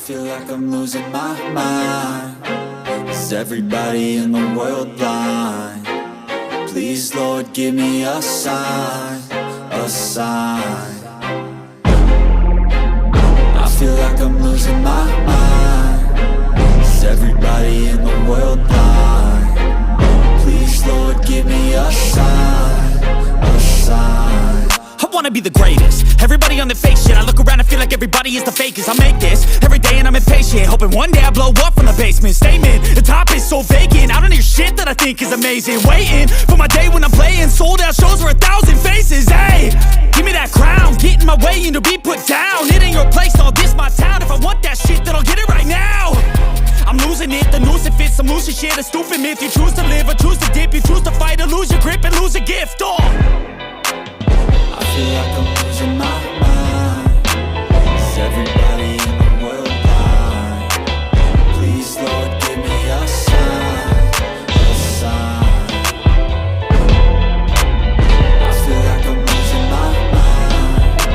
feel like I'm losing my mind. Is everybody in the world blind? Please, Lord, give me a sign, a sign. I feel like I'm losing my mind. Is everybody in the world blind? Please, Lord, give me a sign, a sign. I wanna be the greatest. Everybody on the fake shit. I look around and feel like everybody is the fakest. I make this every day and I'm impatient, hoping one day I blow up from the basement. Statement, the top is so vacant. I don't hear shit that I think is amazing. Waiting for my day when I'm playing sold out shows for 1,000 faces. Hey, give me that crown, get in my way and to be put down. It ain't your place, all this my town. If I want that shit, then I'll get it right now. I'm losing it, the noose it fits. I'm losing shit, a stupid myth. You choose to live or choose to dip. You choose to fight or lose your grip and lose a gift. Oh, I feel like I'm losing my mind. Is everybody in the world blind? Please, Lord, give me a sign, a sign. I feel like I'm losing my mind.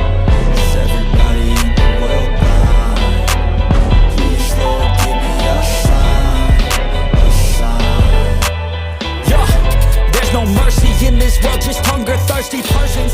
Is everybody in the world blind? Please, Lord, give me a sign, a sign. yeah, there's no mercy in this world, just hunger, thirsty persons.